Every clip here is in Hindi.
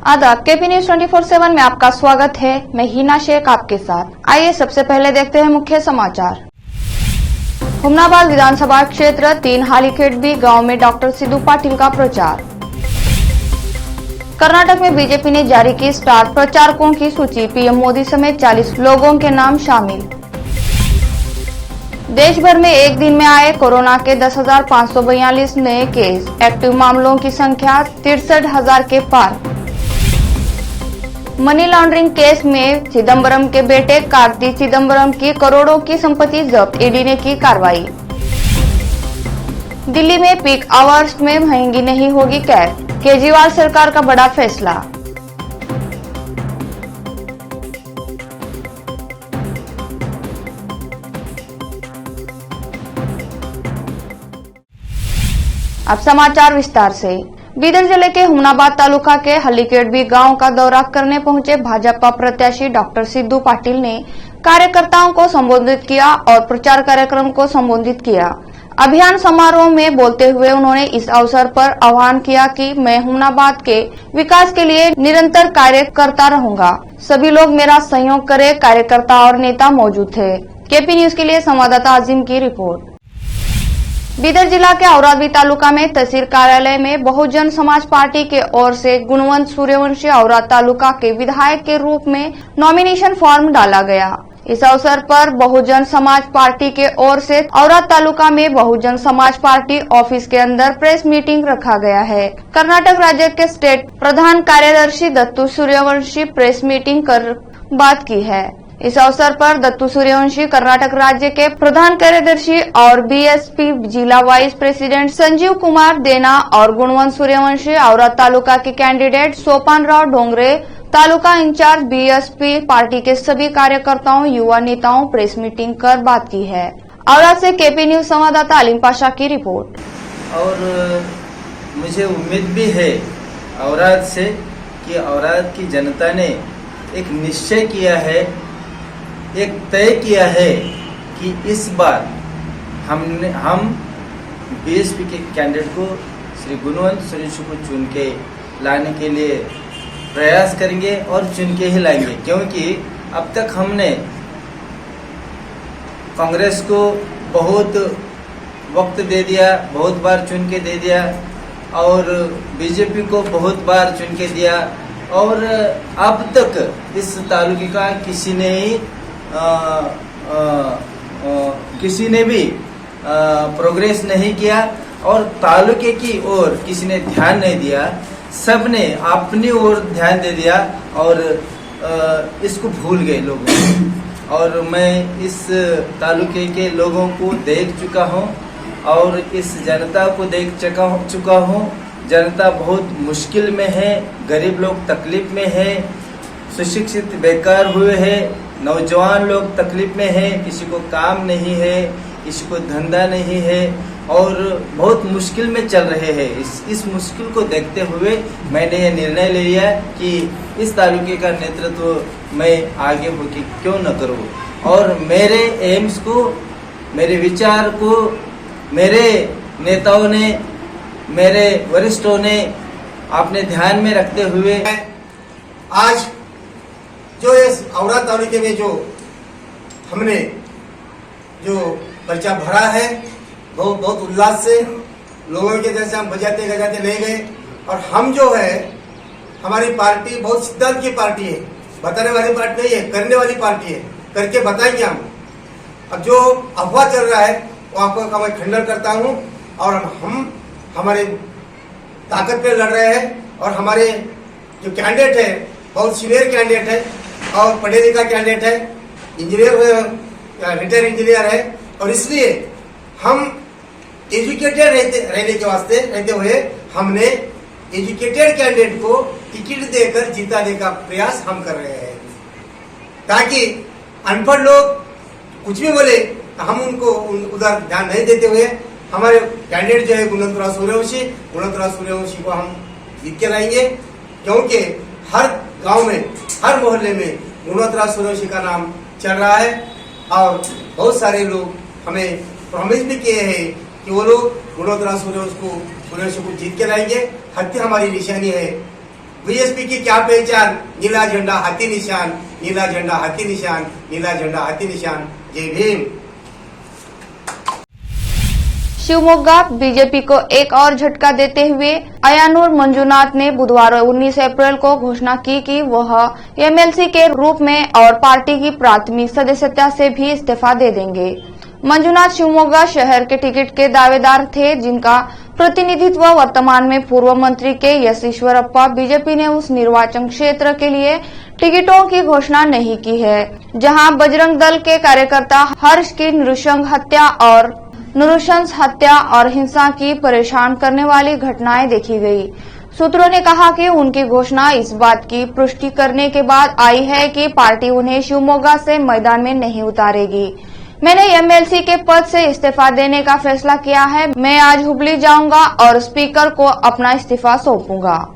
आदाब, केपी न्यूज 24/7 में आपका स्वागत है। मैं हिना शेख आपके साथ। आइए सबसे पहले देखते हैं मुख्य समाचार। हुमनाबाद विधानसभा क्षेत्र 3 हालीखेड़बी गांव में डॉक्टर सिद्धू पाटिल का प्रचार। कर्नाटक में बीजेपी ने जारी की स्टार प्रचारकों की सूची, पीएम मोदी समेत 40 लोगों के नाम शामिल। देश भर में एक दिन में आए कोरोना के 10,542 नए केस, एक्टिव मामलों की संख्या 63,000 के पार। मनी लॉन्ड्रिंग केस में चिदंबरम के बेटे कार्ति चिदंबरम की करोड़ों की संपत्ति जब्त, ईडी ने की कार्रवाई। दिल्ली में पीक आवर्स में महंगी नहीं होगी कैब, केजरीवाल सरकार का बड़ा फैसला। अब समाचार विस्तार से। बीदर जिले के हुमनाबाद तालुका के हालीखेड़बी गांव का दौरा करने पहुंचे भाजपा प्रत्याशी डॉक्टर सिद्धू पाटिल ने कार्यकर्ताओं को संबोधित किया और प्रचार कार्यक्रम को संबोधित किया। अभियान समारोह में बोलते हुए उन्होंने इस अवसर पर आह्वान किया कि मैं हुमनाबाद के विकास के लिए निरंतर कार्य करता रहूंगा। सभी लोग मेरा सहयोग करें। कार्यकर्ता और नेता मौजूद थे। केपी न्यूज के लिए संवाददाता आजिम की रिपोर्ट। बीदर जिला के औरादवी तालुका में तहसील कार्यालय में बहुजन समाज पार्टी के ओर से गुणवंत सूर्यवंशी औराद तालुका के विधायक के रूप में नॉमिनेशन फॉर्म डाला गया। इस अवसर पर बहुजन समाज पार्टी के ओर से औराद तालुका में बहुजन समाज पार्टी ऑफिस के अंदर प्रेस मीटिंग रखा गया है। कर्नाटक राज्य के स्टेट प्रधान कार्यदर्शी दत्तू सूर्यवंशी प्रेस मीटिंग कर बात की है। इस अवसर पर दत्तू सूर्यवंशी कर्नाटक राज्य के प्रधान कार्यदर्शी और बीएसपी जिला वाइस प्रेसिडेंट संजीव कुमार देना और गुणवंत सूर्यवंशी औराद तालुका के candidate Sopan Rao Dongre, taluka incharge BSP party के सभी कार्यकर्ताओं, युवा नेताओं प्रेस मीटिंग कर बात की है। औराद से केपी न्यूज संवाददाता अलीम पाशा की रिपोर्ट। और मुझे उम्मीद भी है औराद से कि औराद की जनता ने एक निश्चय किया है, एक तय किया है कि इस बार हम बीएसपी के कैंडिडेट को श्री गुणवंत सूर्यवंशी को चुन के लाने के लिए प्रयास करेंगे और चुन के ही लाएंगे, क्योंकि अब तक हमने कांग्रेस को बहुत वक्त दे दिया, बहुत बार चुन के दे दिया और बीजेपी को बहुत बार चुन के दिया और अब तक इस तालुके का किसी ने भी प्रोग्रेस नहीं किया और तालुके की ओर किसी ने ध्यान नहीं दिया। सब ने अपनी ओर ध्यान दे दिया और इसको भूल गए लोग। और मैं इस तालुके के लोगों को देख चुका हूँ और इस जनता को देख चुका हूँ। जनता बहुत मुश्किल में है, गरीब लोग तकलीफ में है, सुशिक्षित बेकार हुए हैं, नौजवान लोग तकलीफ में हैं, किसी को काम नहीं है, किसी को धंधा नहीं है और बहुत मुश्किल में चल रहे हैं। इस मुश्किल को देखते हुए मैंने ये निर्णय ले लिया कि इस तालुके का नेतृत्व मैं आगे होके क्यों न करूं और मेरे एम्स को, मेरे विचार को मेरे नेताओं ने, मेरे वरिष्ठों ने अपने ध्यान में रखते हुए आज जो इस औराद तालुके में जो हमने जो पर्चा भरा है बहुत उल्लास से लोगों के जैसे हम बजाते गजाते ले गए। और हम जो है हमारी पार्टी बहुत सिद्धांत की पार्टी है, बताने वाली पार्टी नहीं है, करने वाली पार्टी है, करके बताएंगे हम। अब जो अफवाह चल रहा है वो अफवाह का मैं खंडन करता हूँ और हम हमारे ताकत पे लड़ रहे हैं और हमारे जो कैंडिडेट है बहुत सीनियर कैंडिडेट है और पढ़े लिखा कैंडिडेट है, इंजीनियर रिटायर इंजीनियर है और इसलिए हम एजुकेटेड रहते हुए हमने एजुकेटेड कैंडिडेट को टिकट देकर जिताने का प्रयास हम कर रहे हैं, ताकि अनपढ़ लोग कुछ भी बोले हम उनको उधर ध्यान नहीं देते हुए हमारे कैंडिडेट जो है गुणवंत सूर्यवंशी को हम जीत के लाएंगे, क्योंकि हर गांव में, हर मोहल्ले में गुणवंत सूर्यवंशी का नाम चल रहा है और बहुत सारे लोग हमें प्रॉमिस भी किए हैं कि वो लोग गुणवंत सूर्यवंशी को जीत के लाएंगे। हत्या हमारी निशानी है बीएसपी की क्या पहचान? नीला झंडा हाथी निशान, नीला झंडा हाथी निशान, नीला झंडा हाथी निशान। जय भीम। शिवमोगा बीजेपी को एक और झटका देते हुए अयानूर मंजूनाथ ने बुधवार 19 अप्रैल को घोषणा की कि वह एमएलसी के रूप में और पार्टी की प्राथमिक सदस्यता से भी इस्तीफा दे देंगे। मंजूनाथ शिवमोगा शहर के टिकट के दावेदार थे, जिनका प्रतिनिधित्व वर्तमान में पूर्व मंत्री के यश ईश्वरप्पा। बीजेपी ने उस निर्वाचन क्षेत्र के लिए टिकटों की घोषणा नहीं की है, जहां बजरंग दल के कार्यकर्ता हर्ष की नृशंस हत्या और हिंसा की परेशान करने वाली घटनाएं देखी गई। सूत्रों ने कहा कि उनकी घोषणा इस बात की पुष्टि करने के बाद आई है कि पार्टी उन्हें शिवमोगा से मैदान में नहीं उतारेगी। मैंने एमएलसी के पद से इस्तीफा देने का फैसला किया है। मैं आज हुबली जाऊंगा और स्पीकर को अपना इस्तीफा सौंपूंगा।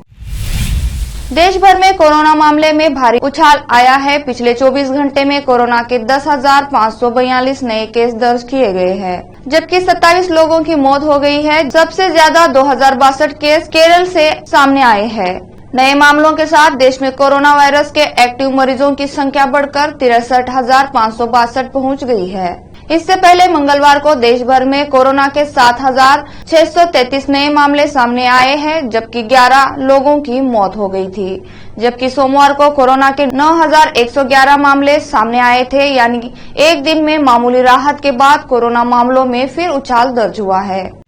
देश भर में कोरोना मामले में भारी उछाल आया है। पिछले 24 घंटे में कोरोना के 10,542 नए केस दर्ज किए गए हैं, जबकि 27 लोगों की मौत हो गई है। सबसे ज्यादा 2062 केस केरल से सामने आए हैं। नए मामलों के साथ देश में कोरोना वायरस के एक्टिव मरीजों की संख्या बढ़कर 63,562 पहुंच गई है। इससे पहले मंगलवार को देश भर में कोरोना के 7,633 नए मामले सामने आए हैं, जबकि 11 लोगों की मौत हो गई थी। जबकि सोमवार को कोरोना के 9,111 मामले सामने आए थे, यानी एक दिन में मामूली राहत के बाद कोरोना मामलों में फिर उछाल दर्ज हुआ है।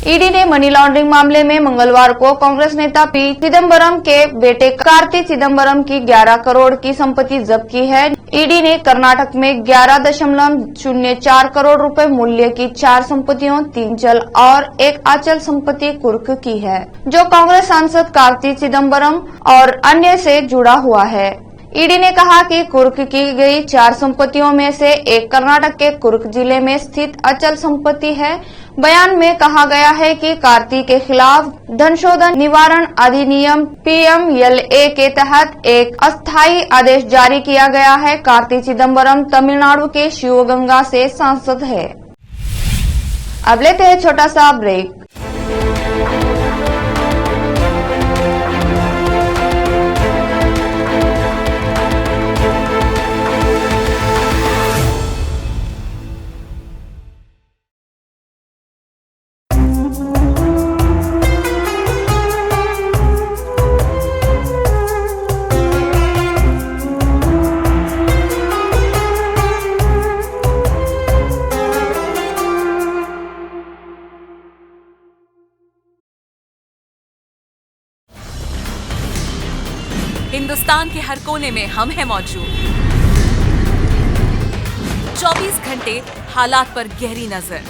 ईडी ने मनी लॉन्ड्रिंग मामले में मंगलवार को कांग्रेस नेता पी चिदम्बरम के बेटे कार्ति चिदम्बरम की 11 करोड़ की संपत्ति जब्त की है। ईडी ने कर्नाटक में 11.04 करोड़ रुपए मूल्य की 4 संपत्तियों, 3 चल और 1 अचल संपत्ति कुर्क की है, जो कांग्रेस सांसद कार्ति चिदम्बरम और अन्य से जुड़ा हुआ है। ईडी ने कहा कि कुर्क की गई 4 संपत्तियों में से एक कर्नाटक के कुर्क जिले में स्थित अचल संपत्ति है। बयान में कहा गया है कि कार्ति के खिलाफ धनशोधन निवारण अधिनियम PMLA के तहत एक अस्थायी आदेश जारी किया गया है। कार्ति चिदम्बरम तमिलनाडु के शिवगंगा से सांसद है। अब लेते हैं छोटा सा ब्रेक। हिंदुस्तान के हर कोने में हम हैं मौजूद। 24 घंटे हालात पर गहरी नजर,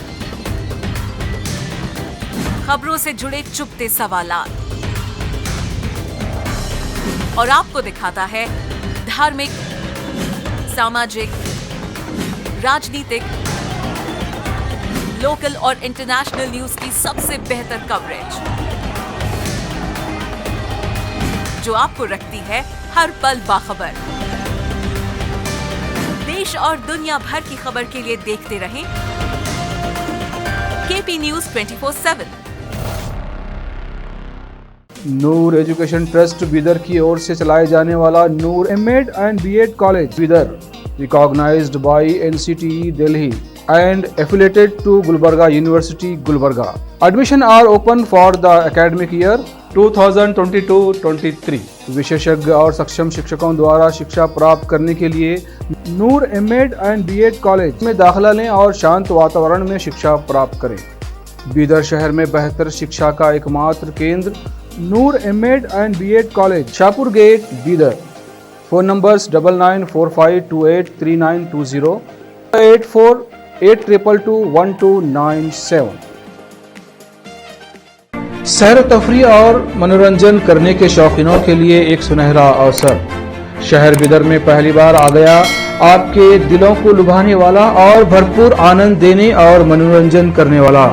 खबरों से जुड़े चुपते सवालात, और आपको दिखाता है धार्मिक, सामाजिक, राजनीतिक, लोकल और इंटरनेशनल न्यूज की सबसे बेहतर कवरेज, जो आपको रखती है हर पल बाखबर। देश और दुनिया भर की खबर के लिए देखते रहें KP News 24/7। Noor education trust Bidar की ओर से चलाए जाने वाला नूर M.Ed and B.Ed college Bidar, recognized by NCTE Delhi and affiliated to Gulbarga University, Gulbarga. Admission are open for the academic year 2022-23। विशेषज्ञ और सक्षम शिक्षकों द्वारा शिक्षा प्राप्त करने के लिए नूर M.Ed and B.Ed कॉलेज में दाखिला लें और शांत वातावरण में शिक्षा प्राप्त करें। बीदर शहर में बेहतर शिक्षा का एकमात्र केंद्र Noor M.Ed and B.Ed college, Shahpur gate, Bidar. Phone numbers 9945283920, 8482221297। सैर तफरी और मनोरंजन करने के शौकीनों के लिए एक सुनहरा अवसर। शहर बीदर में पहली बार आ गया आपके दिलों को लुभाने वाला और भरपूर आनंद देने और मनोरंजन करने वाला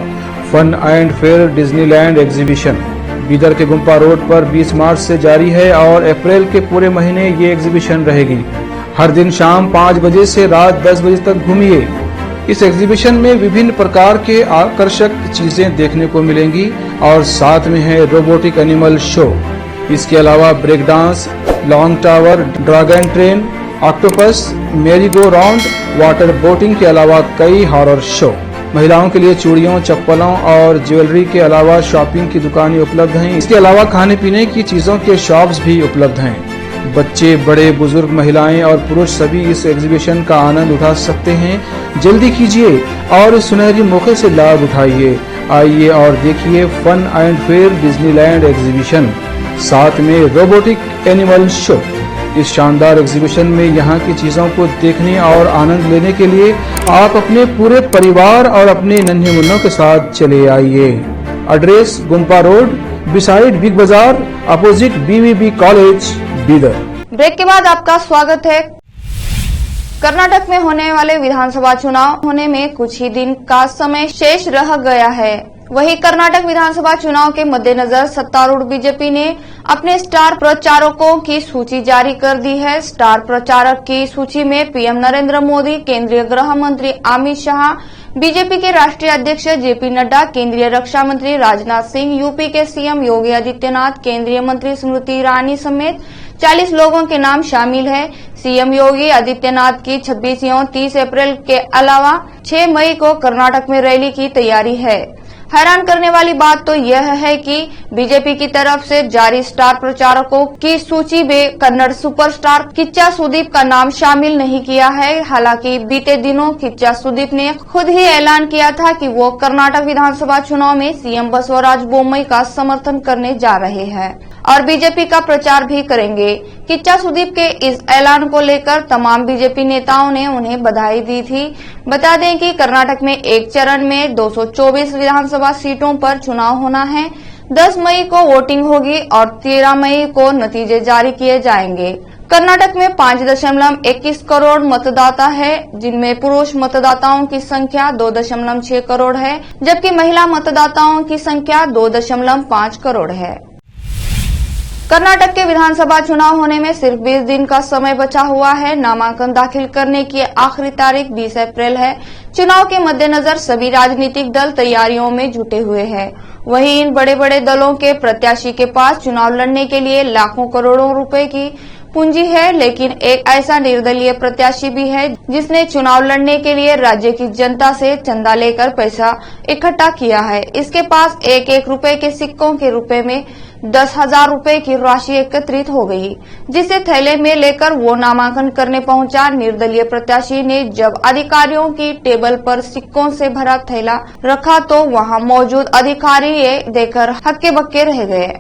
fun and fair Disneyland exhibition. Bidar के गुम्पा रोड पर 20 मार्च से जारी है और अप्रैल के पूरे महीने ये एग्जीबिशन रहेगी। हर दिन शाम 5 बजे से रात 10 बजे तक घूमिए। इस एग्जीबिशन में विभिन्न प्रकार के आकर्षक चीजें देखने को मिलेंगी और साथ में है रोबोटिक एनिमल शो। इसके अलावा break dance, long tower, dragon train, octopus, merry go round, water boating के अलावा कई हॉरर शो। महिलाओं के लिए चूड़ियों, चप्पलों और ज्वेलरी के अलावा शॉपिंग की दुकानें उपलब्ध हैं। इसके अलावा खाने पीने की चीजों के शॉप्स भी उपलब्ध हैं। बच्चे, बड़े, बुजुर्ग, महिलाएं और पुरुष सभी इस एग्जीबिशन का आनंद उठा सकते हैं। जल्दी कीजिए और इस सुनहरी मौके से लाभ उठाइए। आइए और देखिए fun and fair Disneyland exhibition, साथ में रोबोटिक एनिमल शो। इस शानदार एग्जीबिशन में यहाँ की चीजों को देखने और आनंद लेने के लिए आप अपने पूरे परिवार और अपने नन्हे मुन्नों के साथ चले आइए। एड्रेस गुम्पा रोड, बिसाइड बिग बाजार, opposite BVB college, Bidar. Break के बाद आपका स्वागत है। कर्नाटक में होने वाले विधानसभा चुनाव होने में कुछ ही दिन का समय शेष रह गया है। वहीं कर्नाटक विधानसभा चुनाव के मद्देनजर सत्तारूढ़ बीजेपी ने अपने स्टार प्रचारकों की सूची जारी कर दी है। स्टार प्रचारक की सूची में पीएम नरेंद्र मोदी, केंद्रीय गृह मंत्री अमित शाह, बीजेपी के राष्ट्रीय अध्यक्ष जेपी नड्डा, केंद्रीय रक्षा मंत्री राजनाथ सिंह, यूपी के सीएम योगी आदित्यनाथ, केंद्रीय मंत्री स्मृति ईरानी समेत 40 लोगों के नाम शामिल है। सीएम योगी आदित्यनाथ की 26 और 30 अप्रैल के अलावा 6 मई को कर्नाटक में रैली की तैयारी है। हैरान करने वाली बात तो यह है कि बीजेपी की तरफ से जारी स्टार प्रचारकों की सूची में कन्नड़ सुपरस्टार किच्चा सुदीप का नाम शामिल नहीं किया है। हालांकि बीते दिनों किच्चा सुदीप ने खुद ही ऐलान किया था कि वो कर्नाटक विधानसभा चुनाव में सीएम बसवराज बोम्मई का समर्थन करने जा रहे हैं और बीजेपी का प्रचार भी करेंगे। किच्चा सुदीप के इस ऐलान को लेकर तमाम बीजेपी नेताओं ने उन्हें बधाई दी थी। बता दें कि कर्नाटक में एक चरण में 224 विधानसभा सीटों पर चुनाव होना है। 10 मई को वोटिंग होगी और 13 मई को नतीजे जारी किए जाएंगे। कर्नाटक में 5.21 करोड़ मतदाता है, जिनमें पुरुष मतदाताओं की संख्या 2.6 करोड़ है, जबकि महिला मतदाताओं की संख्या 2.5 करोड़ है। कर्नाटक के विधानसभा चुनाव होने में सिर्फ 20 दिन का समय बचा हुआ है। नामांकन दाखिल करने की आखिरी तारीख 20 अप्रैल है। चुनाव के मद्देनजर सभी राजनीतिक दल तैयारियों में जुटे हुए हैं। वहीं इन बड़े बड़े दलों के प्रत्याशी के पास चुनाव लड़ने के लिए लाखों करोड़ों रुपए की पूंजी है, लेकिन एक ऐसा निर्दलीय प्रत्याशी भी है जिसने चुनाव लड़ने के लिए राज्य की जनता से चंदा लेकर पैसा इकट्ठा किया है। इसके पास एक रुपए के सिक्कों के रुपए में 10,000 रुपए की राशि एकत्रित हो गई, जिसे थैले में लेकर वो नामांकन करने पहुंचा। निर्दलीय प्रत्याशी ने जब अधिकारियों की टेबल पर सिक्कों से भरा थैला रखा तो वहां मौजूद अधिकारी ये देखकर हक्के बक्के रह गए।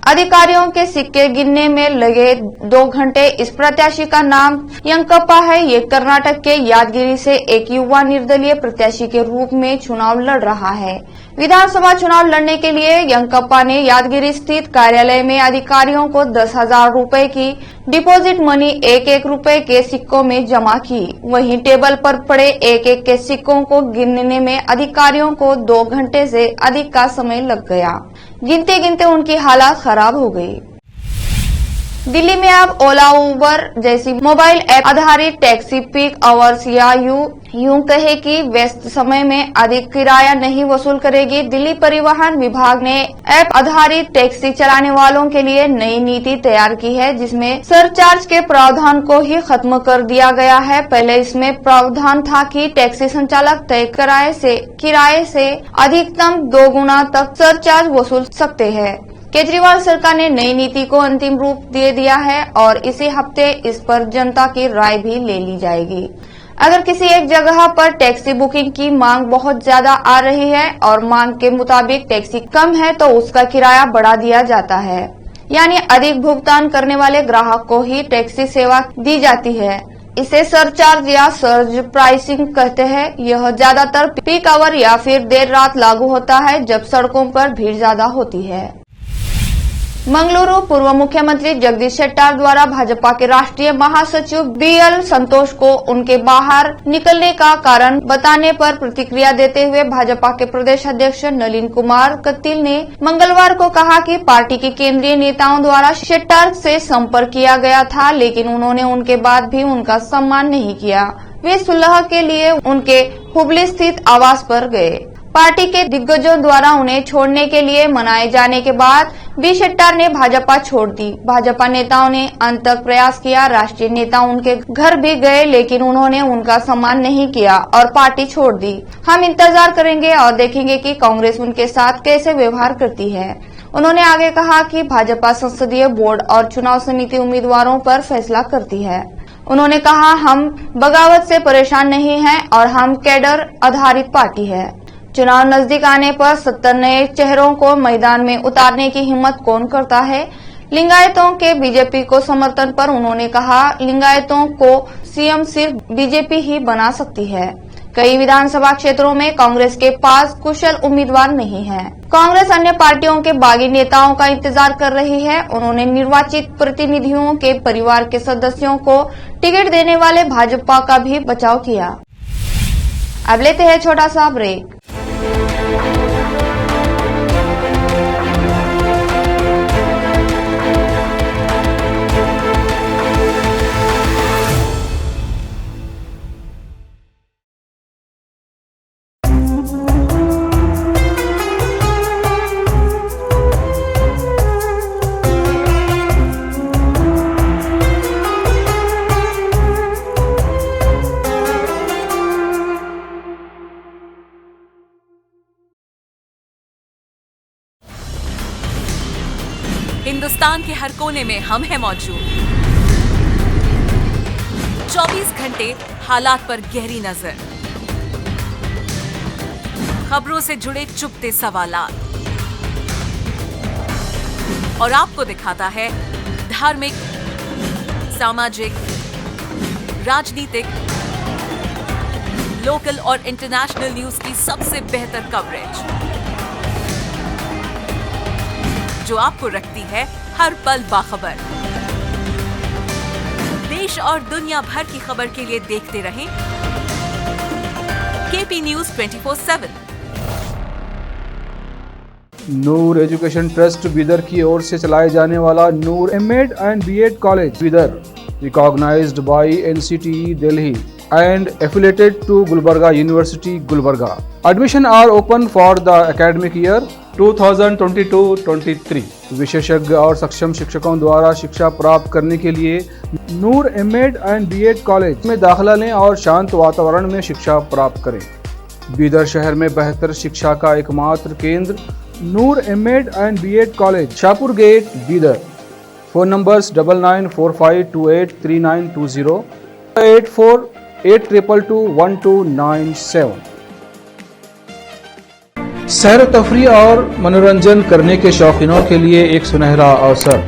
अधिकारियों के सिक्के गिनने में लगे 2 घंटे। इस प्रत्याशी का नाम यंकप्पा है। ये कर्नाटक के यादगिरी से एक युवा निर्दलीय प्रत्याशी के रूप में चुनाव लड़ रहा है। विधानसभा चुनाव लड़ने के लिए यंकप्पा ने यादगिरी स्थित कार्यालय में अधिकारियों को 10,000 रुपए की डिपॉजिट मनी एक रुपए के सिक्कों में जमा की। वहीं टेबल पर पड़े एक के सिक्कों को गिनने में अधिकारियों को 2 घंटे से अधिक का समय लग गया। गिनते गिनते उनकी हालत खराब हो गई। दिल्ली में अब ओला, उबर जैसी मोबाइल ऐप आधारित टैक्सी पीक आवर्स या यूं कहे कि व्यस्त समय में अधिक किराया नहीं वसूल करेगी। दिल्ली परिवहन विभाग ने ऐप आधारित टैक्सी चलाने वालों के लिए नई नीति तैयार की है, जिसमें सरचार्ज के प्रावधान को ही खत्म कर दिया गया है। पहले इसमें प्रावधान था कि टैक्सी संचालक तय किराए से अधिकतम 2 गुना तक सरचार्ज वसूल सकते हैं। केजरीवाल सरकार ने नई नीति को अंतिम रूप दे दिया है और इसी हफ्ते इस पर जनता की राय भी ले ली जाएगी। अगर किसी एक जगह पर टैक्सी बुकिंग की मांग बहुत ज्यादा आ रही है और मांग के मुताबिक टैक्सी कम है तो उसका किराया बढ़ा दिया जाता है, यानी अधिक भुगतान करने वाले ग्राहक को ही टैक्सी सेवा दी जाती है। इसे सरचार्ज या सर्ज प्राइसिंग कहते हैं। यह ज्यादातर पीक आवर या फिर देर रात लागू होता है जब सड़कों पर भीड़ ज्यादा होती है। मंगलुरु पूर्व मुख्यमंत्री जगदीश शेट्टार द्वारा भाजपा के राष्ट्रीय महासचिव बीएल संतोष को उनके बाहर निकलने का कारण बताने पर प्रतिक्रिया देते हुए भाजपा के प्रदेश अध्यक्ष नलिन कुमार कतील ने मंगलवार को कहा कि पार्टी के केंद्रीय नेताओं द्वारा शेट्टार से संपर्क किया गया था, लेकिन उन्होंने उनके बाद भी उनका सम्मान नहीं किया। वे सुलह के लिए उनके हुबली स्थित आवास पर गए। पार्टी के दिग्गजों द्वारा उन्हें छोड़ने के लिए मनाए जाने के बाद बी शेट्टार ने भाजपा छोड़ दी। भाजपा नेताओं ने अंत तक प्रयास किया, राष्ट्रीय नेता उनके घर भी गए, लेकिन उन्होंने उनका सम्मान नहीं किया और पार्टी छोड़ दी। हम इंतजार करेंगे और देखेंगे कि कांग्रेस उनके साथ कैसे व्यवहार करती है। उन्होंने आगे कहा कि भाजपा संसदीय बोर्ड और चुनाव समिति उम्मीदवारों पर फैसला करती है। उन्होंने कहा, हम बगावत से परेशान नहीं हैं और हम कैडर आधारित पार्टी है। चुनाव नजदीक आने पर 70 नए चेहरों को मैदान में उतारने की हिम्मत कौन करता है। लिंगायतों के बीजेपी को समर्थन पर उन्होंने कहा, लिंगायतों को सीएम सिर्फ बीजेपी ही बना सकती है। कई विधानसभा क्षेत्रों में कांग्रेस के पास कुशल उम्मीदवार नहीं है। कांग्रेस अन्य पार्टियों के बागी नेताओं का इंतजार कर रही है। उन्होंने निर्वाचित प्रतिनिधियों के परिवार के सदस्यों को टिकट देने वाले भाजपा का भी बचाव किया। अब लेते हैं छोटा सा ब्रेक। हिंदुस्तान के हर कोने में हम हैं मौजूद। 24 घंटे हालात पर गहरी नजर, खबरों से जुड़े चुपते सवालात और आपको दिखाता है धार्मिक, सामाजिक, राजनीतिक, लोकल और इंटरनेशनल न्यूज की सबसे बेहतर कवरेज, जो आपको रखती है हर पल बाखबर। देश और दुनिया भर की खबर के लिए देखते रहें KP news 24/7। Noor education trust Bidar की ओर से चलाए जाने वाला Noor MEd and BEd college Bidar, recognized by NCTE Delhi and affiliated to Gulbarga University, Gulbarga. Admission are open for the academic year 2022-23. विशेषज्ञ और सक्षम शिक्षकों द्वारा शिक्षा प्राप्त करने के लिए नूर एमएड एंड बीएड कॉलेज में दाखिला लें और शांत वातावरण में शिक्षा प्राप्त करें। बीदर शहर में बेहतर शिक्षा का एकमात्र केंद्र Noor MEd and BEd college, Shahpur gate, Bidar. Phone numbers 9945283920, 8482221297। सैर तफरी और मनोरंजन करने के शौकीनों के लिए एक सुनहरा अवसर।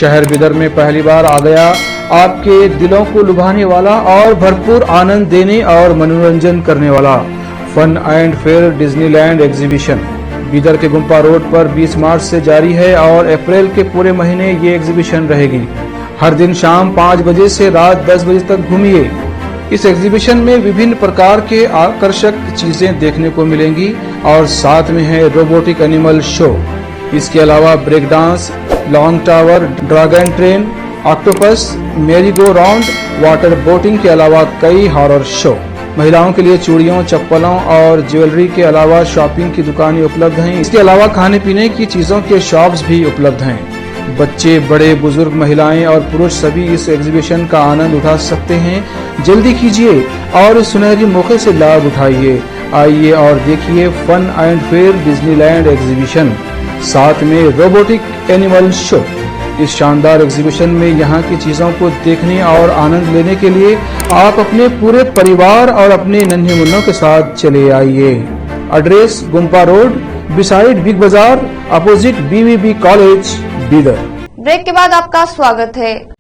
शहर बीदर में पहली बार आ गया आपके दिलों को लुभाने वाला और भरपूर आनंद देने और मनोरंजन करने वाला fun and fair Disneyland exhibition. Bidar के गुम्पा रोड पर 20 मार्च से जारी है और अप्रैल के पूरे महीने ये एग्जीबिशन रहेगी। हर दिन शाम 5 बजे से रात 10 बजे तक घूमिए। इस एग्जीबिशन में विभिन्न प्रकार के आकर्षक चीजें देखने को मिलेंगी और साथ में है रोबोटिक एनिमल शो। इसके अलावा break dance, long tower, dragon train, octopus, merry go round, water boating के अलावा कई हॉरर शो। महिलाओं के लिए चूड़ियों, चप्पलों और ज्वेलरी के अलावा शॉपिंग की दुकानें उपलब्ध हैं। इसके अलावा खाने पीने की चीजों के शॉप्स भी उपलब्ध हैं। बच्चे, बड़े, बुजुर्ग, महिलाएं और पुरुष सभी इस एग्जीबिशन का आनंद उठा सकते हैं। जल्दी कीजिए और इस सुनहरी मौके से लाभ उठाइए। आइए और देखिए fun and fair Disneyland exhibition, साथ में रोबोटिक एनिमल शो। इस शानदार एग्जीबिशन में यहाँ की चीजों को देखने और आनंद लेने के लिए आप अपने पूरे परिवार और अपने नन्हे मुन्नों के साथ चले आइए। एड्रेस गुम्पा रोड, बिसाइड बिग बाजार, opposite BVB college, Bidar. Break के बाद आपका स्वागत है।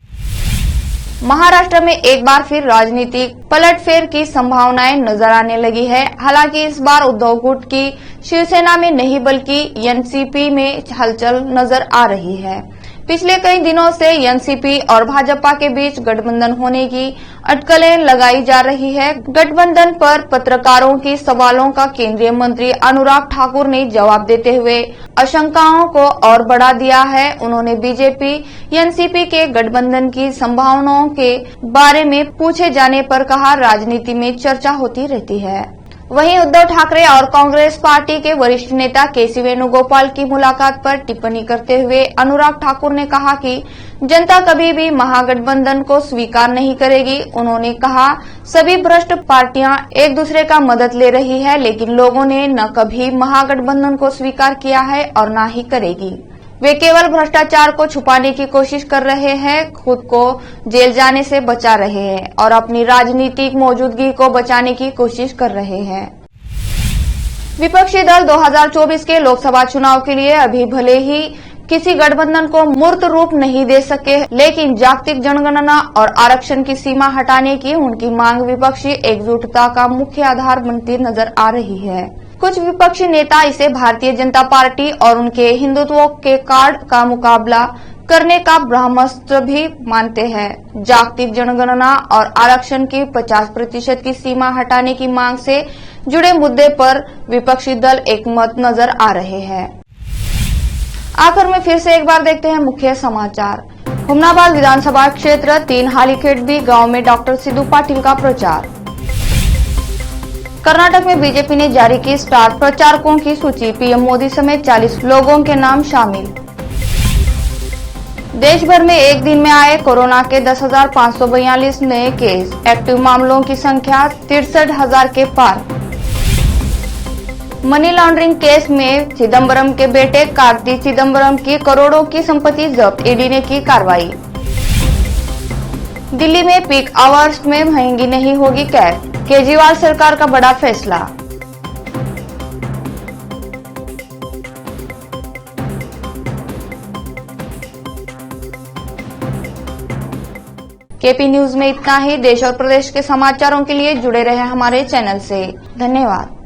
महाराष्ट्र में एक बार फिर राजनीतिक पलटफेर की संभावनाएं नजर आने लगी है। हालांकि इस बार उद्धव गुट की शिवसेना में नहीं बल्कि एनसीपी में हलचल नजर आ रही है। पिछले कई दिनों से एनसीपी और भाजपा के बीच गठबंधन होने की अटकलें लगाई जा रही है। गठबंधन पर पत्रकारों की सवालों का केंद्रीय मंत्री अनुराग ठाकुर ने जवाब देते हुए आशंकाओं को और बढ़ा दिया है। उन्होंने बीजेपी एनसीपी के गठबंधन की संभावनाओं के बारे में पूछे जाने पर कहा, राजनीति में चर्चा होती रहती है। वहीं उद्धव ठाकरे और कांग्रेस पार्टी के वरिष्ठ नेता केसी वेणुगोपाल की मुलाकात पर टिप्पणी करते हुए अनुराग ठाकुर ने कहा कि जनता कभी भी महागठबंधन को स्वीकार नहीं करेगी। उन्होंने कहा, सभी भ्रष्ट पार्टियां एक दूसरे का मदद ले रही है, लेकिन लोगों ने न कभी महागठबंधन को स्वीकार किया है और न ही करेगी। वे केवल भ्रष्टाचार को छुपाने की कोशिश कर रहे हैं, खुद को जेल जाने से बचा रहे हैं और अपनी राजनीतिक मौजूदगी को बचाने की कोशिश कर रहे हैं। विपक्षी दल 2024 के लोकसभा चुनाव के लिए अभी भले ही किसी गठबंधन को मूर्त रूप नहीं दे सके, लेकिन जागतिक जनगणना और आरक्षण की सीमा हटाने की उनकी मांग विपक्षी एकजुटता का मुख्य आधार बनती नजर आ रही है। कुछ विपक्षी नेता इसे भारतीय जनता पार्टी और उनके हिंदुत्व के कार्ड का मुकाबला करने का ब्रह्मास्त्र भी मानते हैं। जागतिक जनगणना और आरक्षण की 50% की सीमा हटाने की मांग से जुड़े मुद्दे पर विपक्षी दल एकमत नजर आ रहे हैं। आखिर में फिर से एक बार देखते हैं मुख्य समाचार। हुमनाबाद विधानसभा क्षेत्र 3 हालीखेड़बी गांव में डॉक्टर सिद्धू पाटिल का प्रचार। कर्नाटक में बीजेपी ने जारी की स्टार प्रचारकों की सूची, पीएम मोदी समेत 40 लोगों के नाम शामिल। देश भर में एक दिन में आए कोरोना के 10,542 नए केस, एक्टिव मामलों की संख्या 63,000 के पार। मनी लॉन्ड्रिंग केस में चिदम्बरम के बेटे कार्ति चिदम्बरम की करोड़ों की संपत्ति जब्त, ईडी ने की कार्रवाई। दिल्ली में पीक आवर्स में महंगी नहीं होगी कैब, केजरीवाल सरकार का बड़ा फैसला। केपी न्यूज में इतना ही। देश और प्रदेश के समाचारों के लिए जुड़े रहे हमारे चैनल से। धन्यवाद।